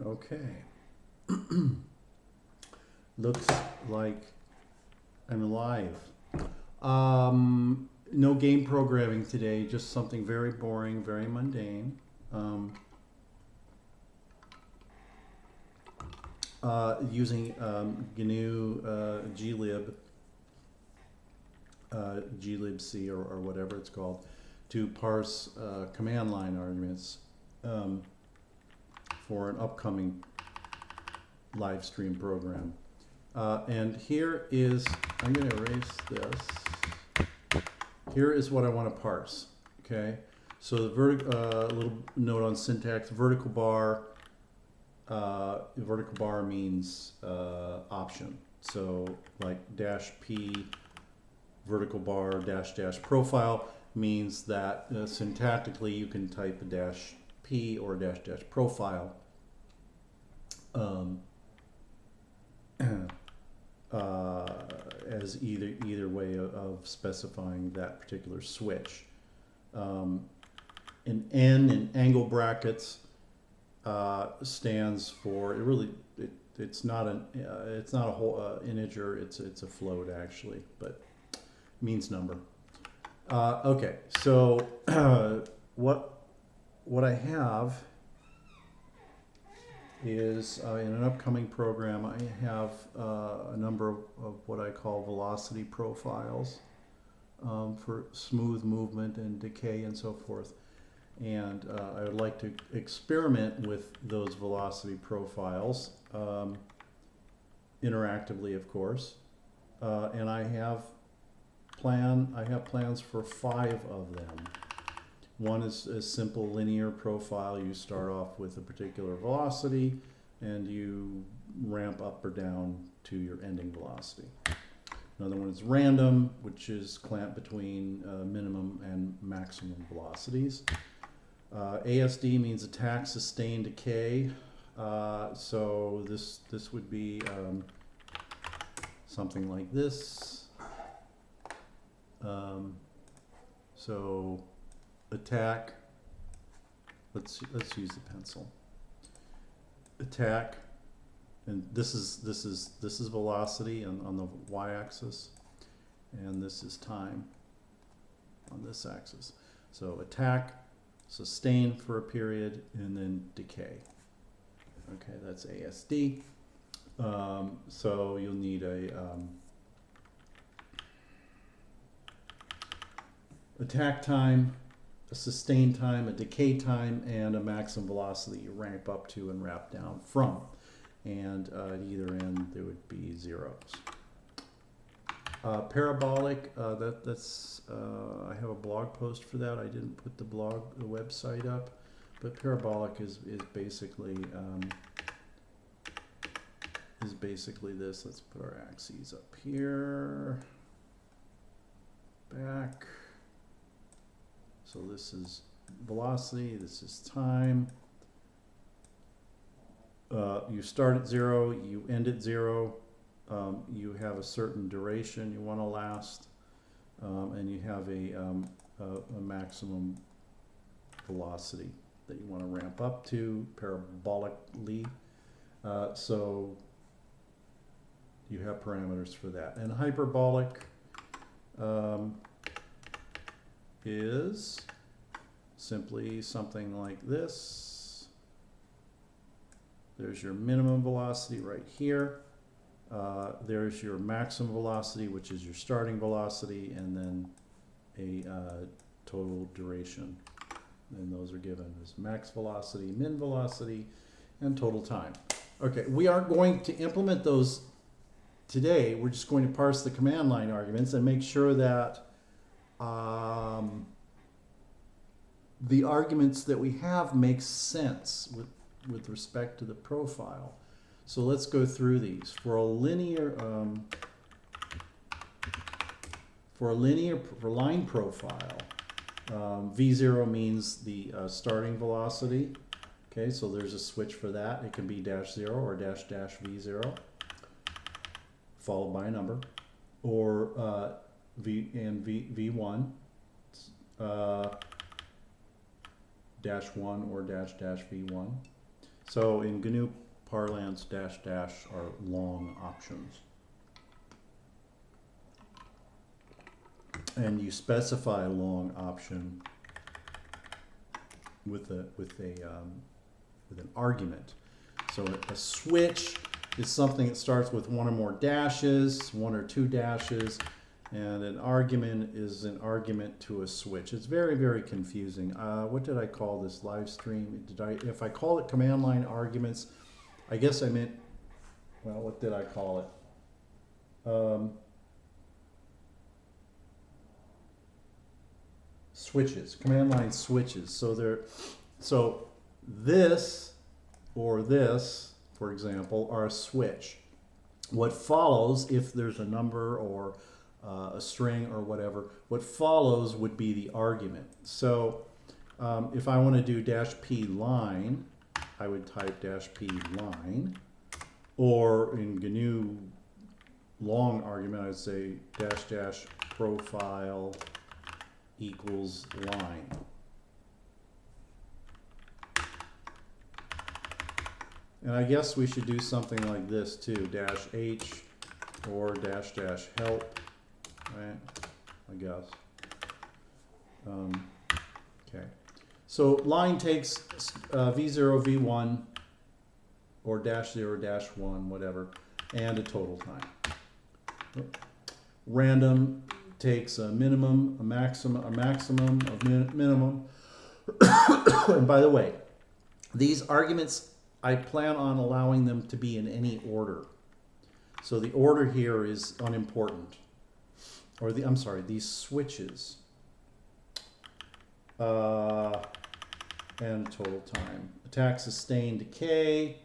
Okay. Looks like I'm live. No game programming today, just something very boring, very mundane. Using GNU glib, glibc or whatever it's called, to parse command line arguments for an upcoming live stream program. And here is, I'm going to erase this. Here is what I want to parse. Okay, so the little note on syntax: vertical bar means option. So like -p vertical bar -- profile means that syntactically you can type a -p or -- profile as either way of specifying that particular switch. An N in angle brackets stands for, it's not a whole integer, it's a float actually, but means number. Okay, so what I have is in an upcoming program, I have a number of what I call velocity profiles for smooth movement and decay and so forth. And I would like to experiment with those velocity profiles interactively, of course. And I have plans for 5 of them. One is a simple linear profile. You start off with a particular velocity and you ramp up or down to your ending velocity. Another one is random, which is clamped between minimum and maximum velocities. ASD means attack, sustain, decay. So this would be something like this. So attack. Let's use the pencil. Attack, and this is velocity on the y-axis, and this is time on this axis. So attack, sustain for a period, and then decay. Okay, that's ASD. So you'll need a attack time, a sustain time, a decay time, and a maximum velocity you ramp up to and ramp down from. And at either end there would be zeros. Parabolic, that's I have a blog post for that. I didn't put the website up, but parabolic is basically this. Let's put our axes up here, back. So this is velocity, this is time. You start at 0, you end at 0. You have a certain duration you want to last, and you have a maximum velocity that you want to ramp up to parabolically. So you have parameters for that. And hyperbolic is simply something like this. There's your minimum velocity right here. There's your maximum velocity, which is your starting velocity, and then a total duration. And those are given as max velocity, min velocity, and total time. Okay, we aren't going to implement those today. We're just going to parse the command line arguments and make sure that the arguments that we have make sense with respect to the profile. So let's go through these. For a linear, for line profile, V0 means the starting velocity. Okay, so there's a switch for that. It can be -0 or --V0, followed by a number, or V1, -1 or --V1. So in GNU parlance, dash dash are long options. And you specify a long option with an argument. So a switch is something that starts with one or more dashes, one or two dashes, and an argument is an argument to a switch. It's very, very confusing. What did I call this live stream? If I call it command line arguments, I guess I meant, well, what did I call it? Switches, command line switches. So this or this, for example, are a switch. What follows, if there's a number or a string or whatever, what follows would be the argument. So if I want to do -p line, I would type -p line, or in GNU long argument, I'd say -- profile equals line. And I guess we should do something like this too, -h or -- help, right? I guess. Okay. So line takes v0, v1, or -0, -1, whatever, and a total time. Random takes a minimum, a maximum of minimum. And by the way, these arguments, I plan on allowing them to be in any order. So the order here is unimportant. Or I'm sorry, these switches. And total time. Attack, sustain, decay.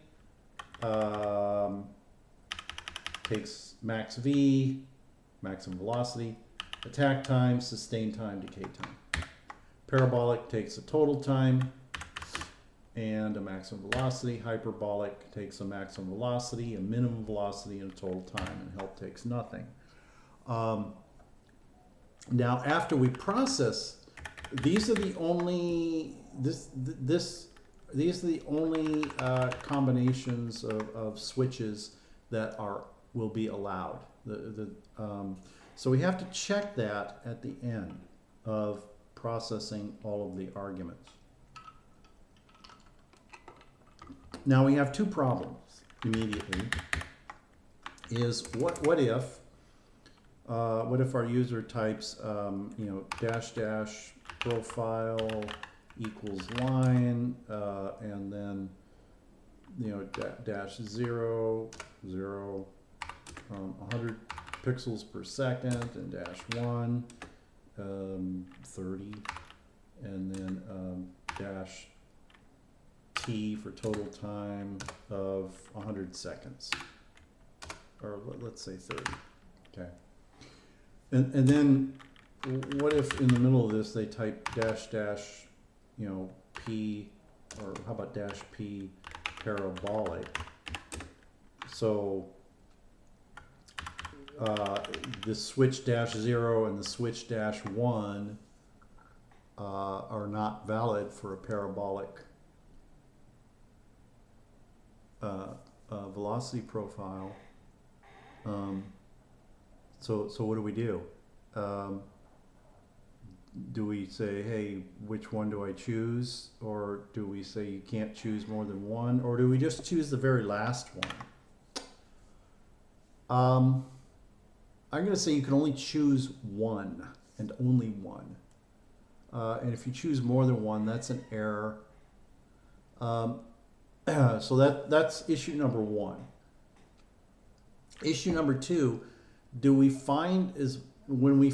Takes max V, maximum velocity. Attack time, sustain time, decay time. Parabolic takes a total time and a maximum velocity. Hyperbolic takes a maximum velocity, a minimum velocity, and a total time. And help takes nothing. Now, after we process, these are the only these are the only combinations of switches that will be allowed. So we have to check that at the end of processing all of the arguments. Now we have two problems immediately. Is what if our user types -- profile equals line and then -0, 100 pixels per second, and -1 30, and then -t for total time of 100 seconds, or let's say 30. Okay. And then what if in the middle of this they type -- p, or how about -p parabolic? So the switch -0 and the switch -1 are not valid for a parabolic velocity profile. So what do we do? Do we say, hey, which one do I choose? Or do we say you can't choose more than one? Or do we just choose the very last one? I'm going to say you can only choose one and only one. And if you choose more than one, that's an error. So that's issue number one. Issue number two, do we find when we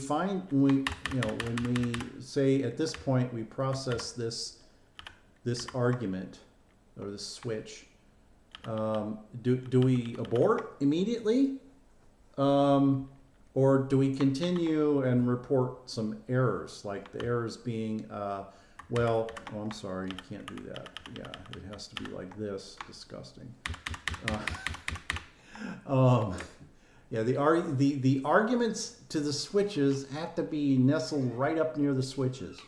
say at this point we process this argument or this switch, do we abort immediately? Or do we continue and report some errors, like the errors being, I'm sorry, you can't do that. Yeah, it has to be like this. Disgusting. Yeah, the arguments to the switches have to be nestled right up near the switches.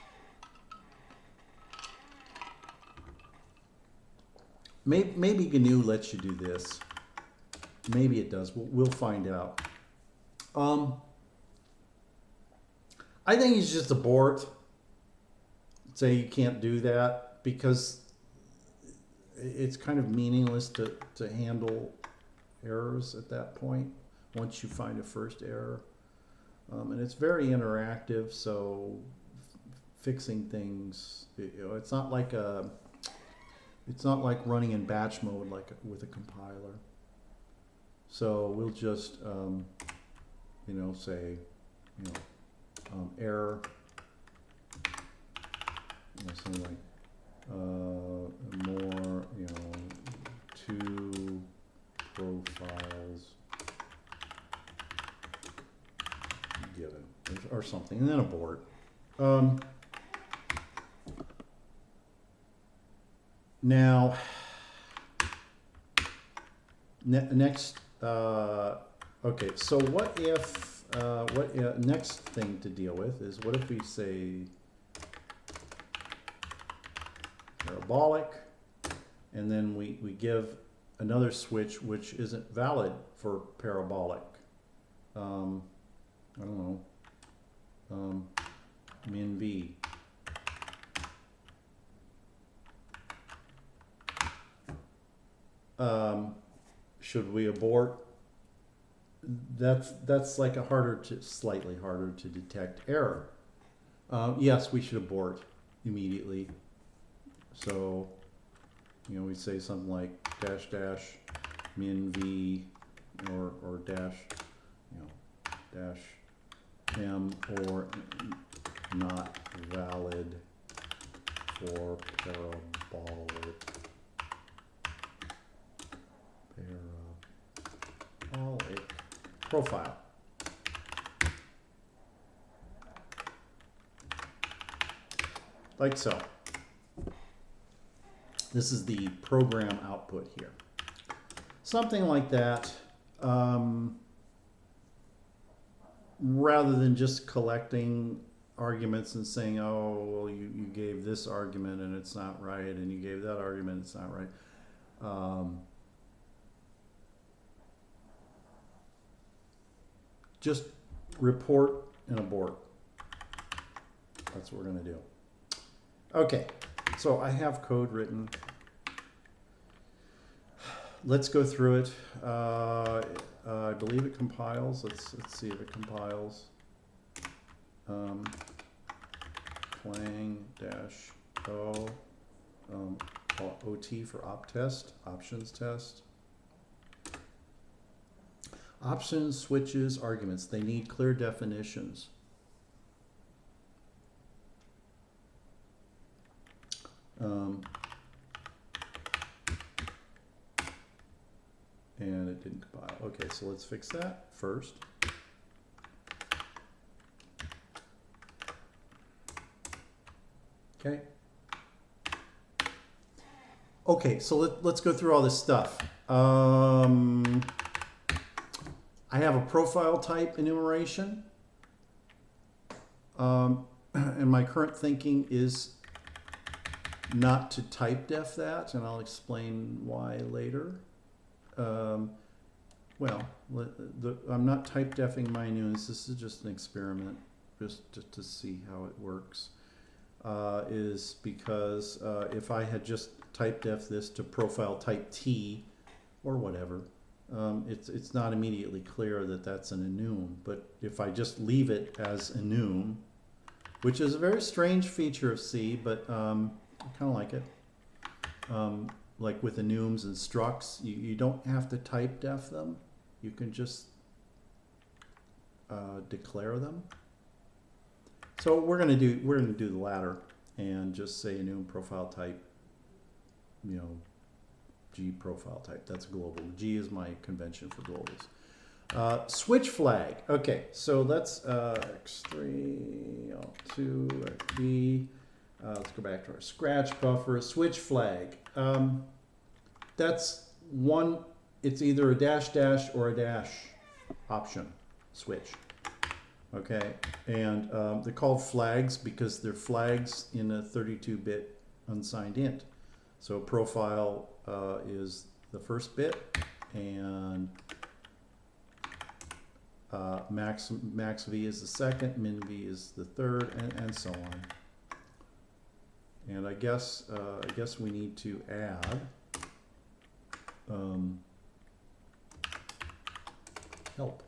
maybe GNU lets you do this. Maybe it does. We'll find out. I think you should just abort. Say you can't do that because it's kind of meaningless to handle errors at that point once you find a first error. And it's very interactive, so fixing things, it's not like running in batch mode like with a compiler. So we'll just say error, something like more, 2 profiles given, or something, and then abort. Now, next, okay, so what if, next thing to deal with is what if we say parabolic, and then we give another switch which isn't valid for parabolic. I don't know, min v. Should we abort? That's like a slightly harder to detect error. Yes, we should abort immediately. So, we say something like dash dash min v or dash, dash m, or not valid for parabolic profile. Like so. This is the program output here. Something like that, rather than just collecting arguments and saying, oh, well, you gave this argument and it's not right, and you gave that argument, it's not right. Just report and abort. That's what we're going to do. Okay, so I have code written. Let's go through it. I believe it compiles. Let's see if it compiles. Clang-o, OT for op test, options test. Options, switches, arguments. They need clear definitions. And it didn't compile. Okay, so let's fix that first. Okay. Okay, so let's go through all this stuff. I have a profile type enumeration. And my current thinking is not to type def that, and I'll explain why later. Well, I'm not type defing my enums. This is just an experiment, just to see how it works. Is because if I had just type def this to profile type T or whatever, it's not immediately clear that that's an enum. But if I just leave it as enum, which is a very strange feature of C, but I kind of like it. Like with enums and structs, you don't have to type def them. You can just declare them. So we're gonna do the latter and just say enum profile type, G profile type. That's global. G is my convention for globals. Switch flag. Okay, so let's x3, L2, xb. Let's go back to our scratch buffer. Switch flag. That's one. It's either a dash dash or a dash option switch. Okay, and they're called flags because they're flags in a 32-bit unsigned int. So profile is the first bit, and max V is the second, min V is the third, and so on. And I guess we need to add help.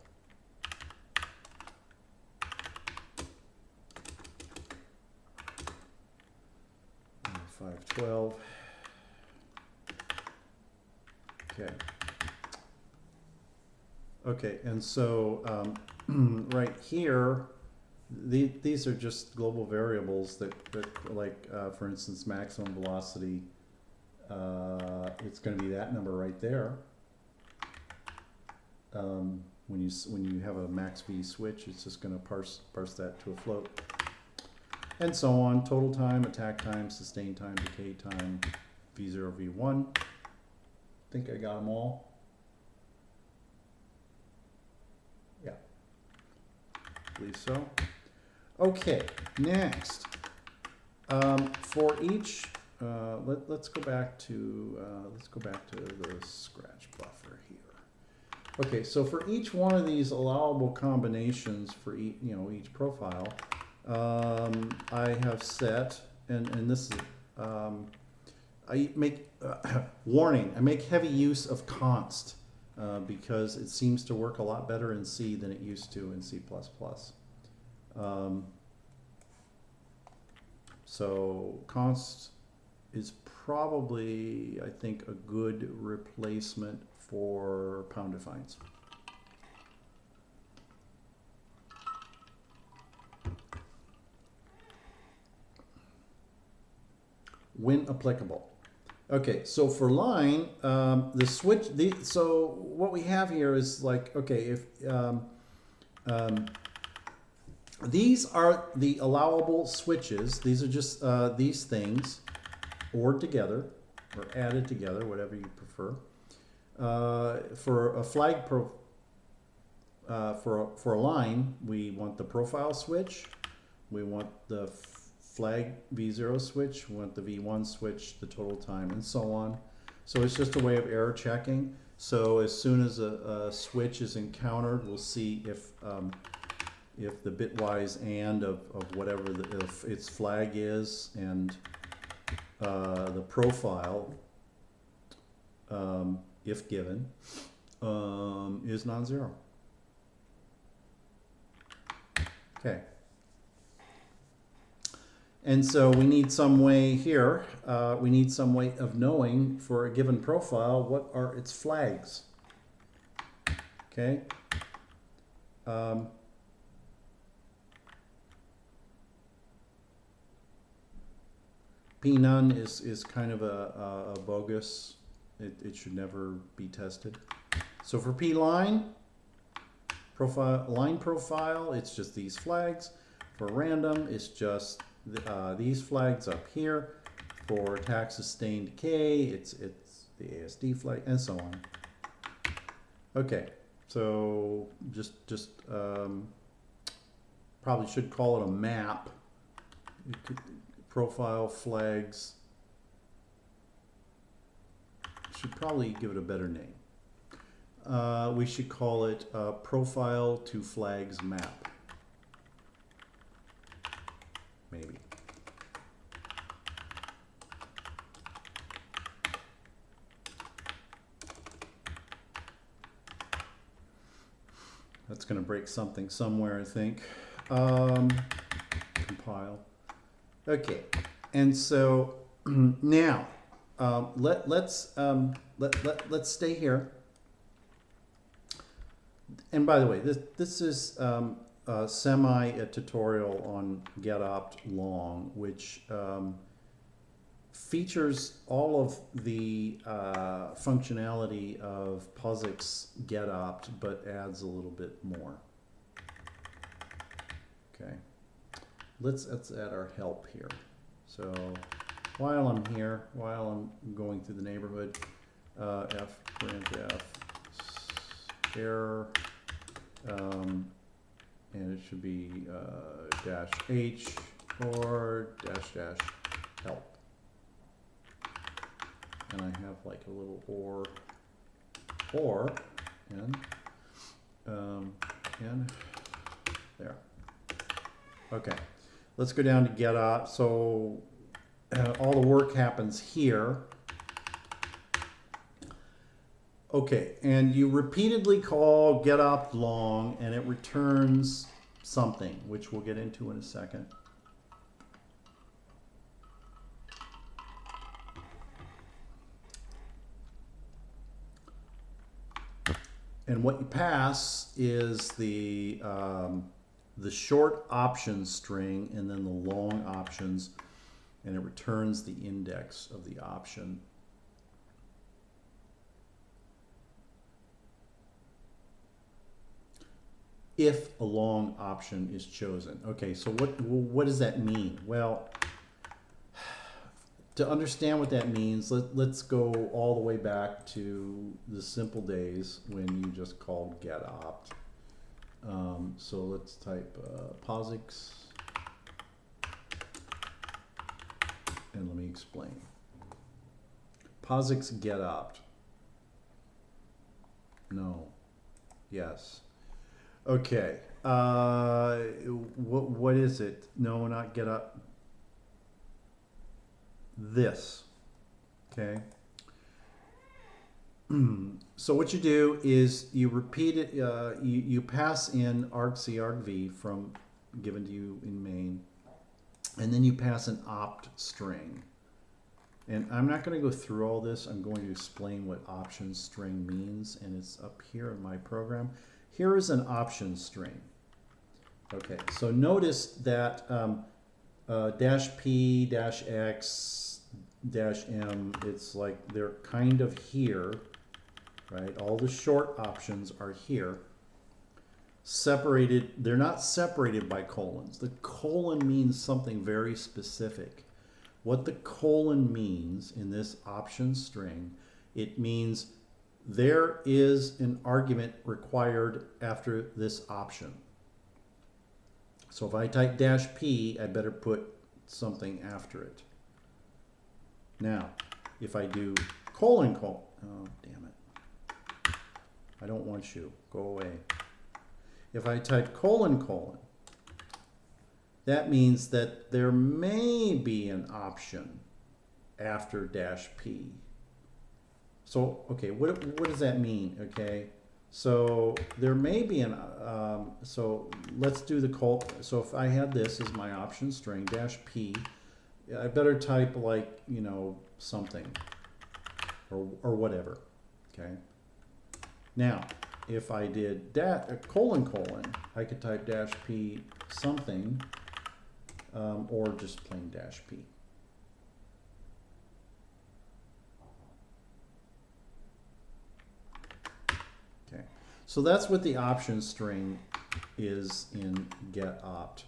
And 512. Okay. Okay, and so right here, these are just global variables that like, for instance, maximum velocity. It's going to be that number right there. When you have a max V switch, it's just going to parse that to a float, and so on. Total time, attack time, sustain time, decay time, V0, V1. I think I got them all. Yeah, I believe so. Okay, next, for each, let's go back to the scratch buffer here. Okay, so for each one of these allowable combinations for each profile, I have set, and this is, I make warning. I make heavy use of const because it seems to work a lot better in C than it used to in C++. So const is probably, I think, a good replacement for pound defines. When applicable. Okay, so for line, the switch, so what we have here is like, okay, if these are the allowable switches. These are just these things, ORed together or added together, whatever you prefer. For a flag for a line, we want the profile switch, we want the flag V0 switch, we want the V1 switch, the total time, and so on. So it's just a way of error checking. So as soon as a switch is encountered, we'll see if the bitwise AND of whatever if its flag is and the profile, if given, is non-zero. Okay. And so we need some way here, we need some way of knowing for a given profile what are its flags. Okay. P none is kind of a bogus. It should never be tested. So for P line profile, it's just these flags. For random, it's just these flags up here. For attack, sustain, decay, it's the ASD flag, and so on. Okay, so just probably should call it a map. Profile flags. Should probably give it a better name. We should call it profile to flags map. Maybe. That's going to break something somewhere, I think. Compile. Okay, and so now let's stay here. And by the way, this is a tutorial on getopt long, which features all of the functionality of POSIX getopt, but adds a little bit more. Okay. Let's add our help here. So while I'm here, while I'm going through the neighborhood, printf error, and it should be -h or -- help. and I have like a little or, and there. Okay, let's go down to get opt. So all the work happens here. Okay, and you repeatedly call get opt long, and it returns something, which we'll get into in a second. And what you pass is the short option string and then the long options, and it returns the index of the option. If a long option is chosen. Okay, so what does that mean? Well, to understand what that means, let's go all the way back to the simple days when you just called get opt. So let's type POSIX, and let me explain. POSIX get opt. No. Yes. Okay. What is it? No, not get up. This. Okay. So what you do is you repeat it. You pass in argc argv from given to you in main, and then you pass an opt string. And I'm not going to go through all this. I'm going to explain what option string means, and it's up here in my program. Here is an option string. Okay, so notice that -p, -x, -m, it's like they're kind of here, right? All the short options are here. Separated, they're not separated by colons. The colon means something very specific. What the colon means in this option string, it means there is an argument required after this option. So if I type -p, I better put something after it. Now, if I do colon, oh damn it. I don't want you, go away. If I type colon, that means that there may be an option after -p. So, okay, what does that mean? Okay, so there may be an, so let's do the so if I had this as my option string, -p, I better type like, you know, something or whatever, okay? Now, if I did colon, I could type -p something, or just plain -p. Okay, so that's what the option string is in get opt.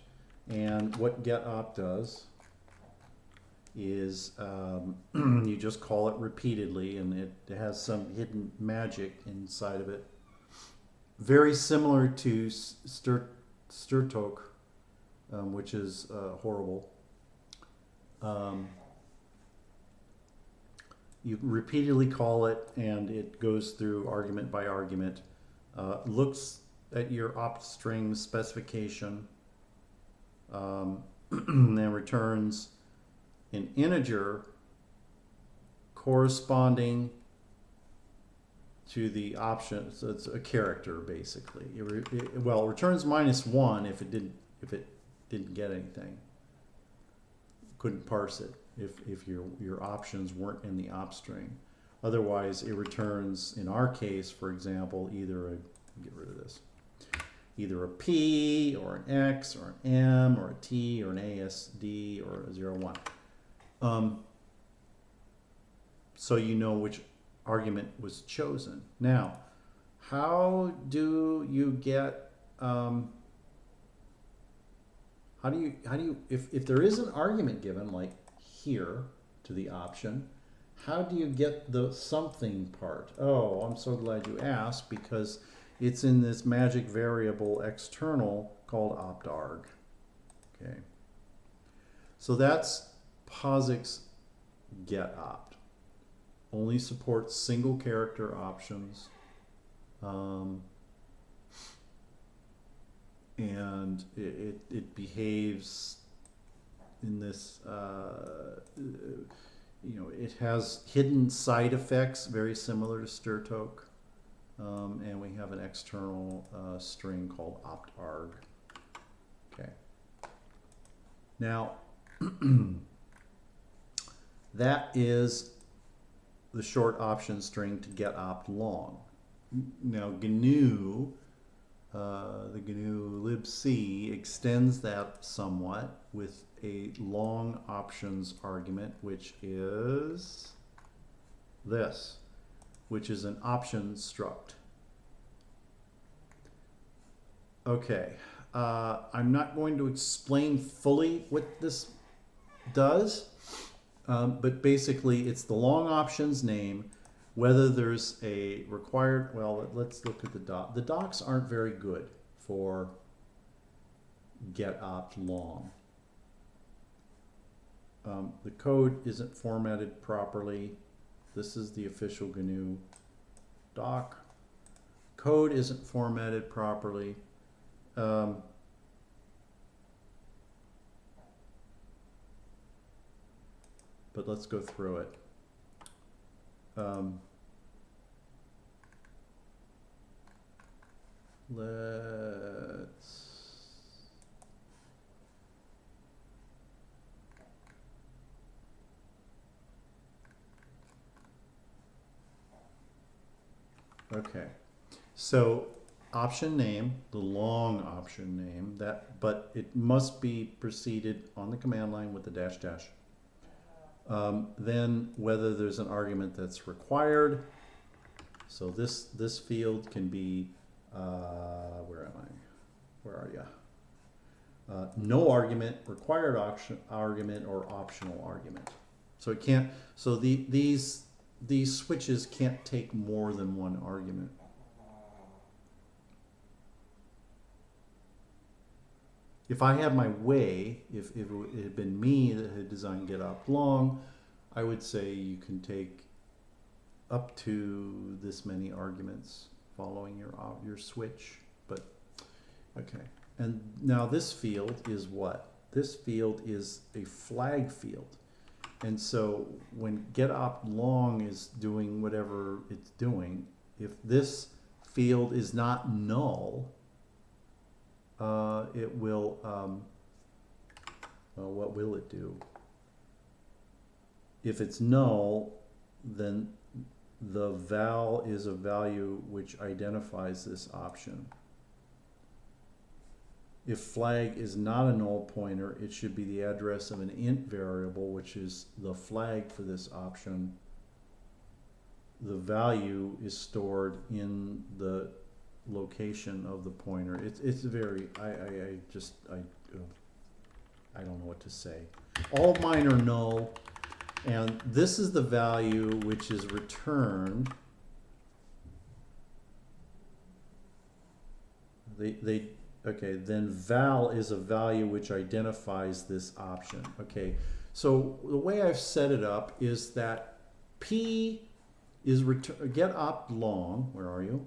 And what get opt does is you just call it repeatedly, and it has some hidden magic inside of it. Very similar to Sturtok, which is horrible. You repeatedly call it, and it goes through argument by argument, looks at your opt string specification, and returns an integer corresponding to the option. So it's a character basically. It returns -1 if it didn't get anything. Couldn't parse it if your options weren't in the opt string. Otherwise, it returns, in our case, for example, either get rid of this, either a P or an X or an M or a T or an ASD or a 0, 1. So you know which argument was chosen. Now, how do you get if there is an argument given, like here to the option, how do you get the something part? Oh, I'm so glad you asked, because it's in this magic variable external called optarg. Okay, so that's POSIX get opt. only supports single character options. And it behaves in this, you know, it has hidden side effects very similar to stirtoc. And we have an external string called optarg. Okay. Now, that is the short option string to get opt long. Now, GNU, the GNU libc extends that somewhat with a long options argument, which is this, which is an option struct. Okay, I'm not going to explain fully what this does, but basically it's the long options name, whether there's a required, well, let's look at the doc. The docs aren't very good for get opt long. The code isn't formatted properly. This is the official GNU doc. Code isn't formatted properly. But let's go through it. Okay, so option name, the long option name, but it must be preceded on the command line with the dash dash. Then whether there's an argument that's required. So this field can be, where am I? Where are you? No argument, required argument, or optional argument. So it can't. So these switches can't take more than one argument. If I had my way, if it had been me that had designed get opt long, I would say you can take up to this many arguments following your switch. But okay, and now this field is what? This field is a flag field, and so when get opt long is doing whatever it's doing, if this field is not null, it will, well, what will it do? If it's null, then the val is a value which identifies this option. If flag is not a null pointer, it should be the address of an int variable, which is the flag for this option. The value is stored in the location of the pointer. It's very, I don't know what to say. All of mine are null, and this is the value which is returned. Okay, then val is a value which identifies this option. Okay, so the way I've set it up is that P is get opt long, where are you?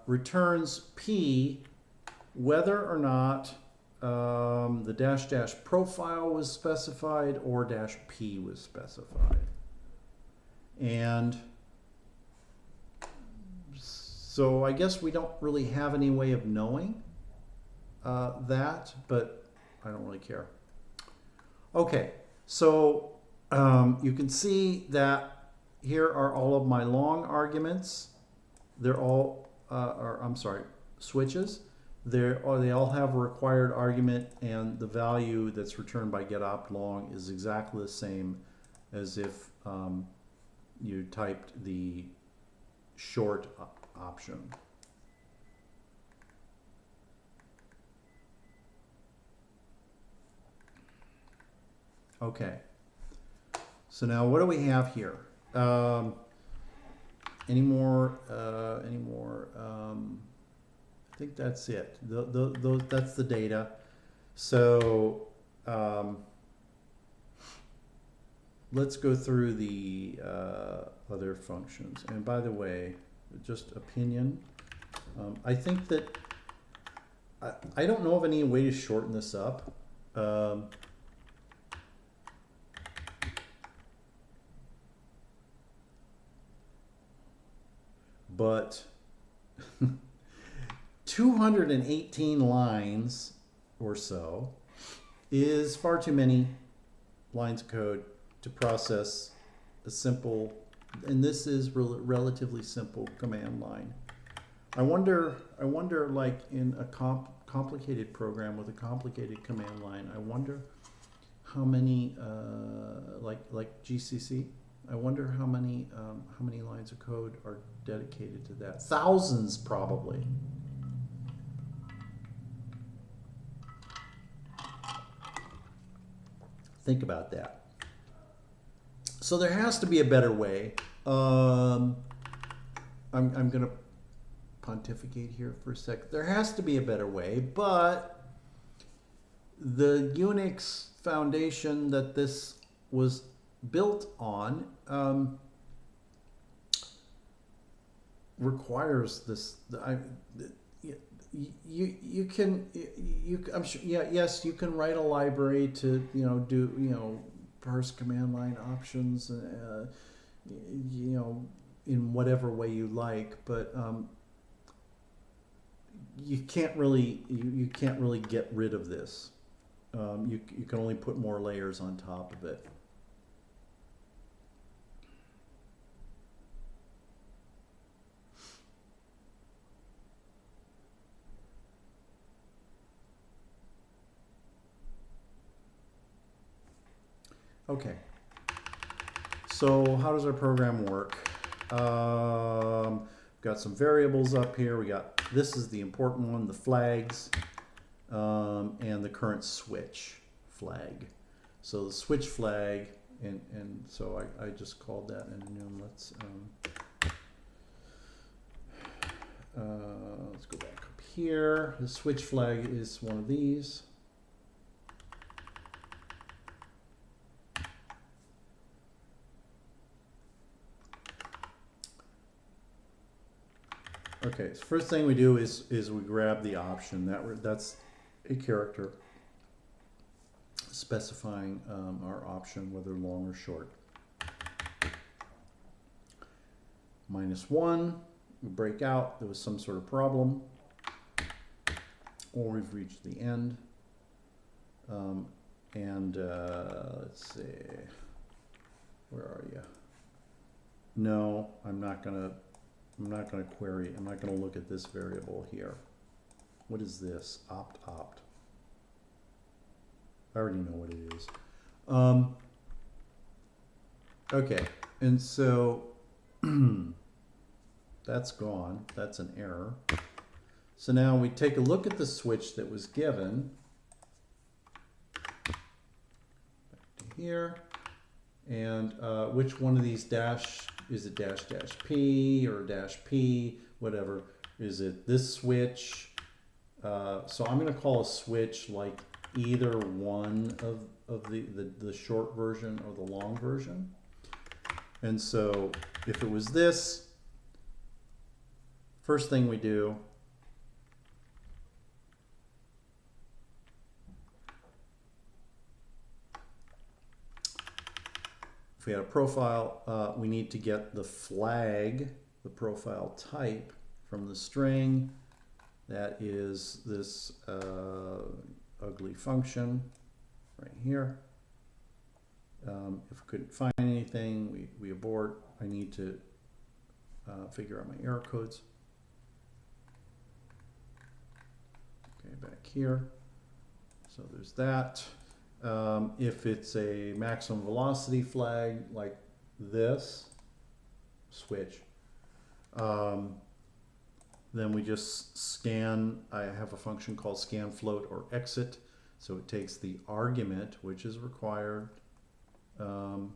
Returns P whether or not the dash dash profile was specified or dash P was specified. And so I guess we don't really have any way of knowing that, but I don't really care. Okay, so you can see that here are all of my long arguments. They're all, I'm sorry, switches. They all have a required argument, and the value that's returned by get opt long is exactly the same as if you typed the short option. Okay, so now what do we have here? Any more? I think that's it. That's the data. So let's go through the other functions. And by the way, just opinion. I think that I don't know of any way to shorten this up. But 218 lines or so is far too many lines of code to process a simple, and this is relatively simple command line. I wonder like in a complicated program with a complicated command line, I wonder how many, like GCC, I wonder how many lines of code are dedicated to that. Thousands, probably. Think about that. So there has to be a better way. I'm going to pontificate here for a sec. There has to be a better way, but the Unix foundation that this was built on requires this. I'm sure. Yeah. Yes, you can write a library to do parse command line options, in whatever way you like, but you can't really get rid of this. You can only put more layers on top of it. Okay, so how does our program work? We've got some variables up here. This is the important one, the flags, and the current switch flag. So the switch flag, and so I just called that an enum. Let's go back up here. The switch flag is one of these. Okay, so first thing we do is we grab the option. That's a character specifying our option, whether long or short. -1, we break out, there was some sort of problem, or we've reached the end. Let's see, where are you? No, I'm not gonna query, I'm not gonna look at this variable here. What is this? Opt. I already know what it is. Okay, and so that's gone. That's an error. So now we take a look at the switch that was given. Back to here. And which one of these is it -P or -P, whatever? Is it this switch? So I'm going to call a switch like either one of the short version or the long version. And so if it was this, first thing we do if we had a profile, we need to get the flag, the profile type from the string. That is this ugly function right here. If we couldn't find anything, we abort. I need to figure out my error codes. Okay, back here. So there's that. If it's a maximum velocity flag like this switch, then we just scan. I have a function called scan float or exit. So it takes the argument, which is required, and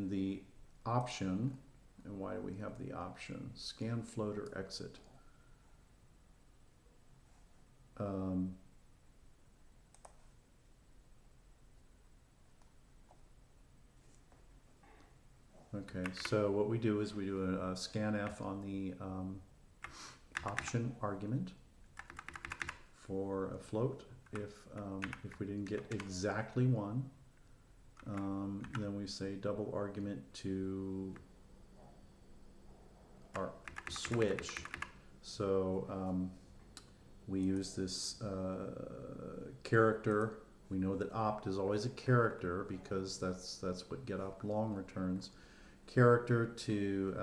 the option. And why do we have the option? Scan float or exit. Okay, so what we do is we do a scanf on the option argument for a float. If we didn't get exactly one, then we say double argument to our switch. So we use this character. We know that opt is always a character because that's what get opt long returns. Character to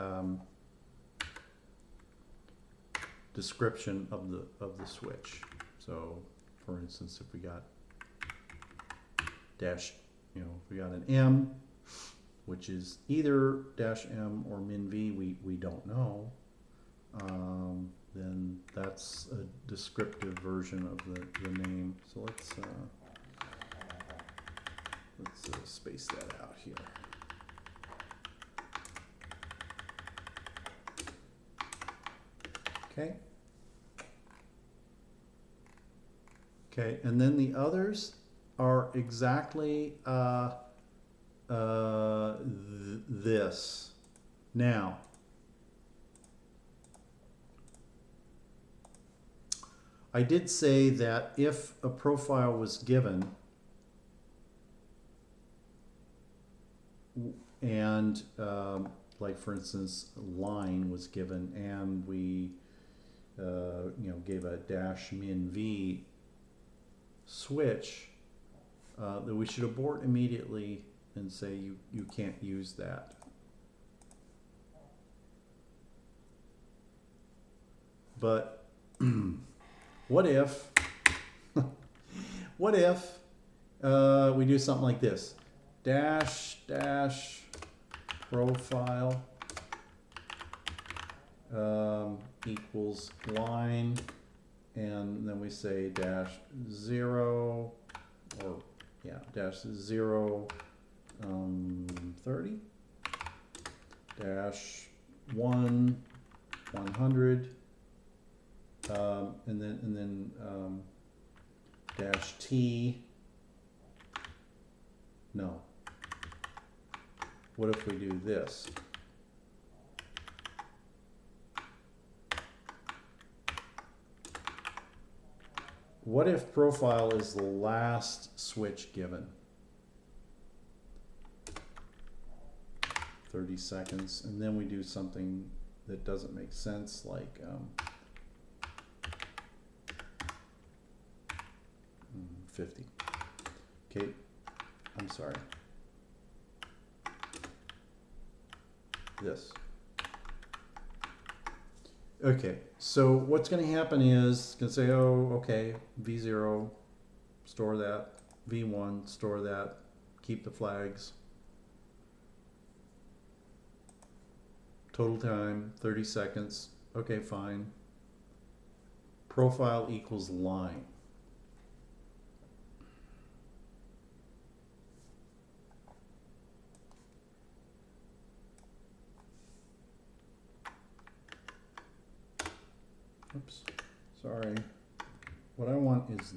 description of the switch. So for instance, if we got dash, if we got an M, which is either dash M or min V, we don't know, then that's a descriptive version of the name. So let's space that out here. Okay. Okay, and then the others are exactly this. Now, I did say that if a profile was given and like for instance line was given and we gave a dash min V switch, that we should abort immediately and say you can't use that. But what if we do something like this: dash dash profile equals line, and then we say dash 0 or dash 0 30 dash 1 100 and then dash T. No. What if we do this? What if profile is the last switch given? 30 seconds, and then we do something that doesn't make sense, like 50. Okay, I'm sorry. This. Okay, so what's going to happen is it's going to say, oh, okay, V0, store that, V1, store that, keep the flags. Total time, 30 seconds. Okay, fine. Profile equals line. Oops, sorry. What I want is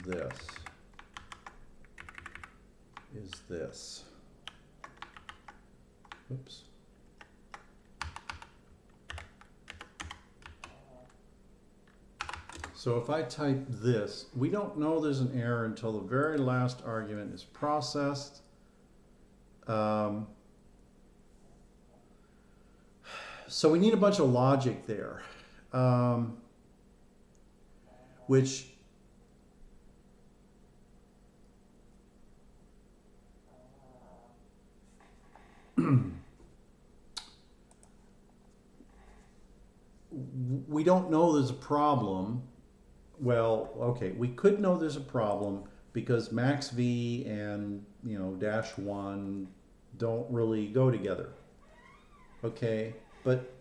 this. Oops. So if I type this, we don't know there's an error until the very last argument is processed. So we need a bunch of logic there. Which we don't know there's a problem. Well, okay, we could know there's a problem because max V and dash 1 don't really go together. Okay, but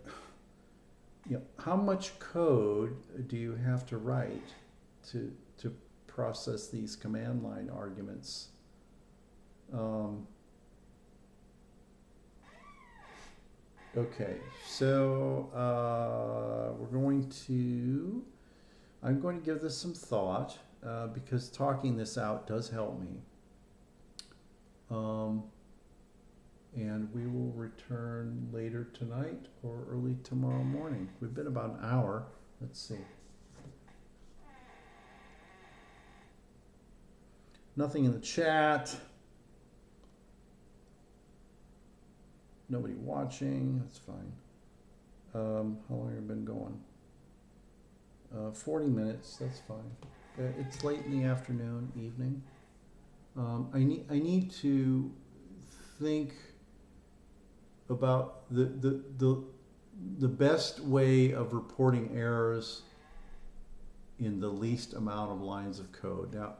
how much code do you have to write to process these command line arguments? Okay, so I'm going to give this some thought because talking this out does help me. and we will return later tonight or early tomorrow morning. We've been about an hour. Let's see. Nothing in the chat. Nobody watching. That's fine. How long have you been going? 40 minutes. That's fine. It's late in the afternoon, evening. I need to think about the best way of reporting errors in the least amount of lines of code. Now,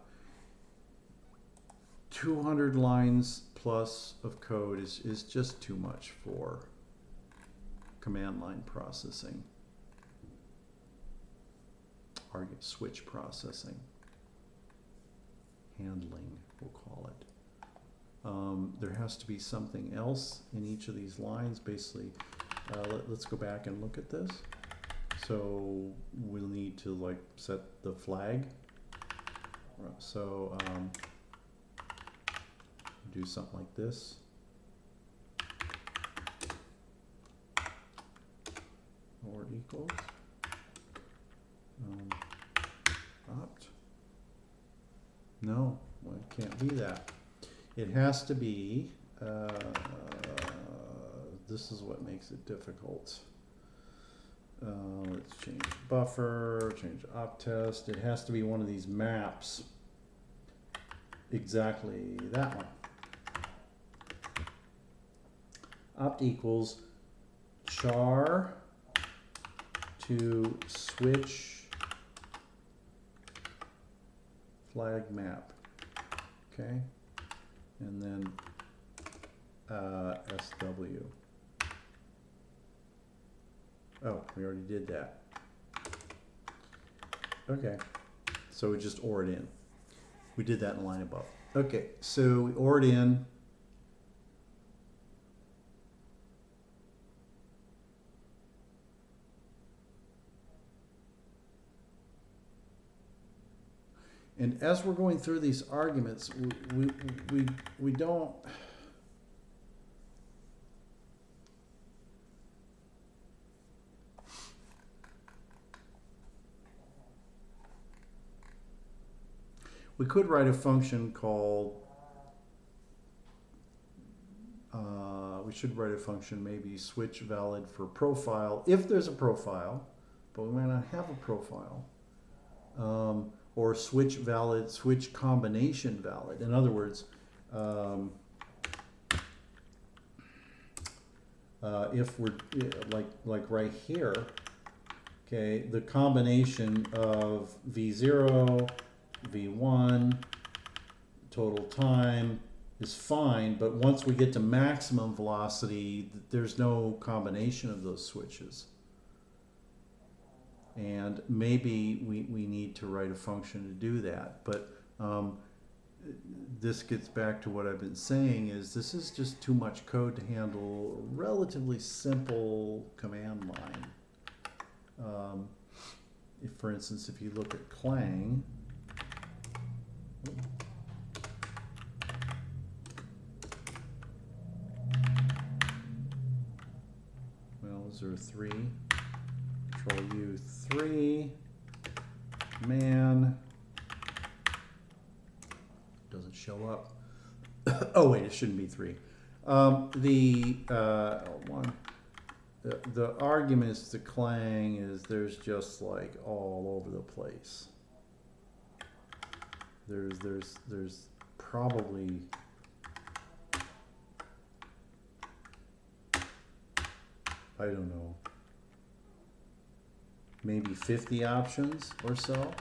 200 lines plus of code is just too much for command line processing, target switch processing, handling, we'll call it. There has to be something else in each of these lines. Basically, let's go back and look at this. So we'll need to like set the flag. So do something like this. Or equals. Opt. No, well, it can't be that. It has to be, this is what makes it difficult. Let's change buffer, change opt test. It has to be one of these maps. Exactly that one. Opt equals char to switch flag map. Okay. And then SW. Oh, we already did that. Okay, so we just OR it in. We did that in the line above. Okay, so we OR it in. And as we're going through these arguments, we don't. We could write a function called. We should write a function maybe switch valid for profile if there's a profile, but we might not have a profile. Or switch valid, switch combination valid. In other words, if we're like right here, okay, the combination of V0, V1, total time is fine, but once we get to maximum velocity, there's no combination of those switches. And maybe we need to write a function to do that. But this gets back to what I've been saying is this is just too much code to handle a relatively simple command line. If, for instance, if you look at Clang, well, is there a 3? Control U 3, man, doesn't show up. Oh wait, it shouldn't be 3. The arguments to Clang is there's just like all over the place. There's probably I don't know, maybe 50 options or so.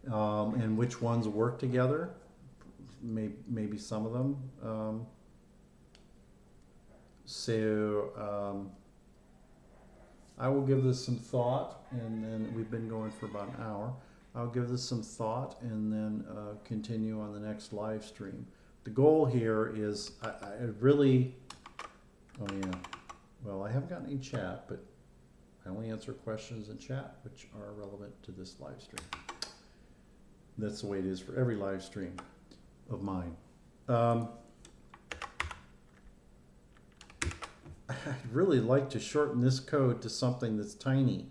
And which ones work together? Maybe some of them. I will give this some thought, and then we've been going for about an hour. I'll give this some thought and then continue on the next live stream. The goal here is I really, oh yeah, well, I haven't gotten any chat, but I only answer questions in chat which are relevant to this live stream. That's the way it is for every live stream of mine. I'd really like to shorten this code to something that's tiny.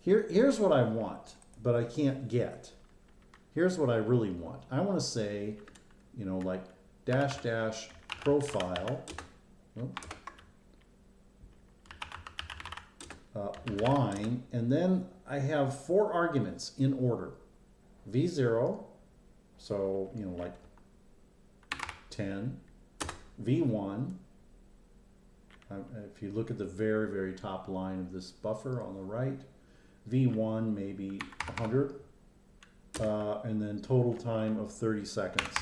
Here's what I want, but I can't get. Here's what I really want. I want to say, you know, like dash dash profile, line, and then I have 4 arguments in order. V0, so, you know, like 10, V1, if you look at the very, very top line of this buffer on the right, V1 maybe 100, and then total time of 30 seconds.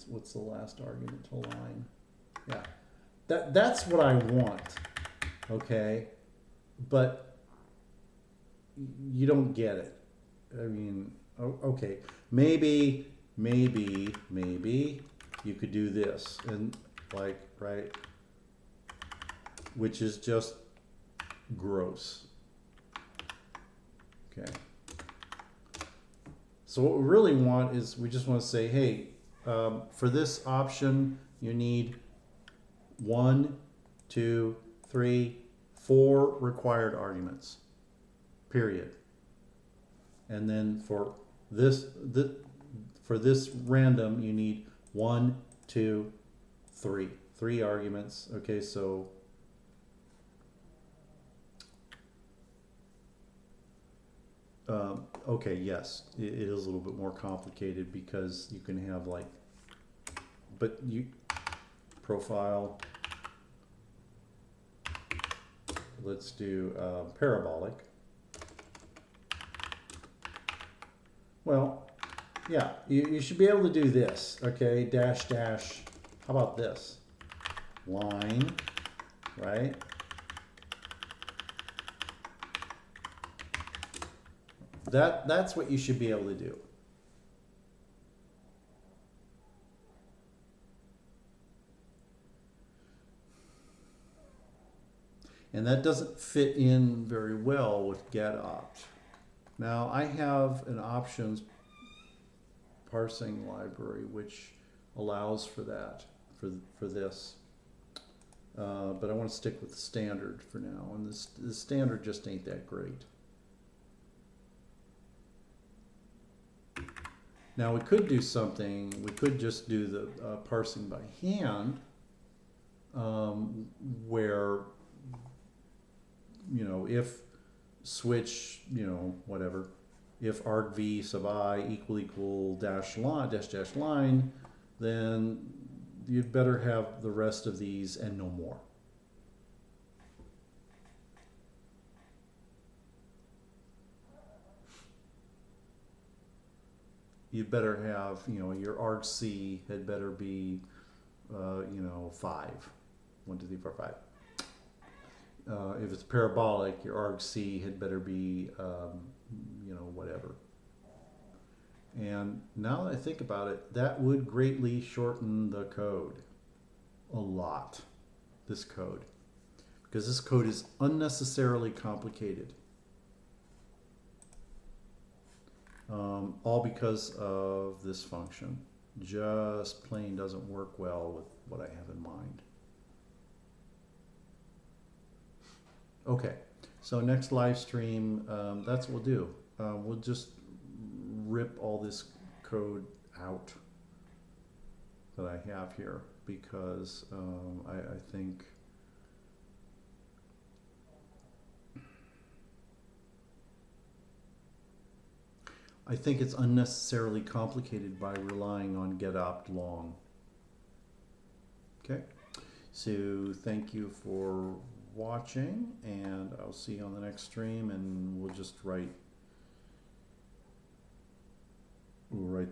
What's the last argument to line? Yeah, that's what I want, okay? But you don't get it. I mean, okay, maybe you could do this, and like, right, which is just gross. Okay. So what we really want is, we just want to say, hey, for this option, you need 1, 2, 3, 4 required arguments, period. And then for this random, you need 1, 2, 3. 3 arguments. Okay, so okay, yes, it is a little bit more complicated because you can have like, but you profile. Let's do parabolic. Well, yeah, you should be able to do this, okay? Dash, dash, how about this? Line, right? That's what you should be able to do. And that doesn't fit in very well with getOpt. Now I have an options parsing library which allows for that, for this. But I want to stick with the standard for now, and the standard just ain't that great. Now we could do something, we could just do the parsing by hand, where, you know, if switch, you know, whatever, if argv sub I equal dash line, then you'd better have the rest of these and no more. You'd better have, you know, your argc had better be, you know, 5. 1, 2, 3, 4, 5. If it's parabolic, your argc had better be, you know, whatever. And now that I think about it, that would greatly shorten the code a lot, this code, because this code is unnecessarily complicated. All because of this function. Just plain doesn't work well with what I have in mind. Okay, so next live stream, that's what we'll do. We'll just rip all this code out that I have here, because I think it's unnecessarily complicated by relying on getOpt long. Okay, so thank you for watching, and I'll see you on the next stream, and we'll just write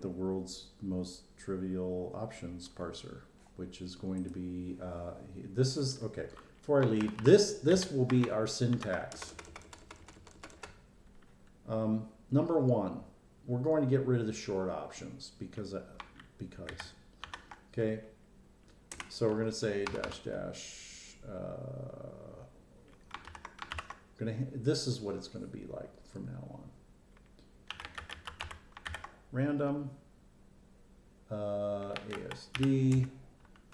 the world's most trivial options parser, which is going to be, this is, okay, before I leave, this will be our syntax. Number 1, we're going to get rid of the short options because, okay, so we're going to say dash dash, this is what it's going to be like from now on. random ASD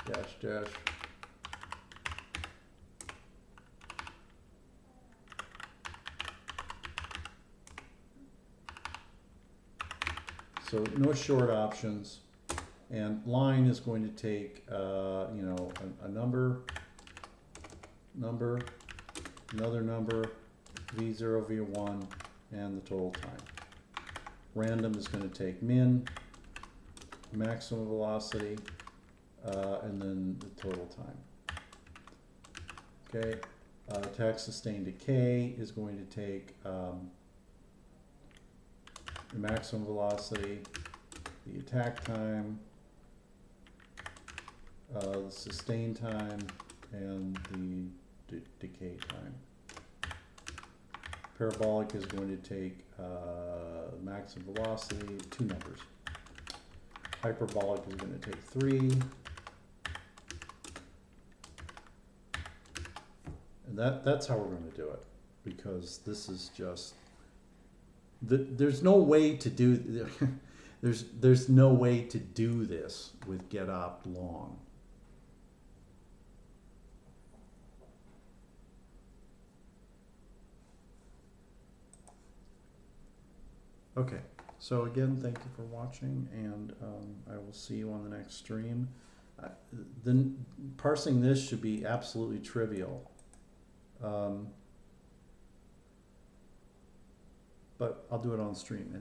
dash dash so no short options, and line is going to take you know, a number, another number, v0, v1, and the total time. Random is going to take min, maximum velocity, and then the total time. Okay, attack sustained decay is going to take the maximum velocity, the attack time, the sustained time, and the decay time. Parabolic is going to take maximum velocity, 2 numbers. Hyperbolic is going to take 3. And that's how we're going to do it, because this is just, there's no way to do, there's no way to do this with get_opt long. Okay, so again, thank you for watching, and I will see you on the next stream. Then parsing this should be absolutely trivial. But I'll do it on stream.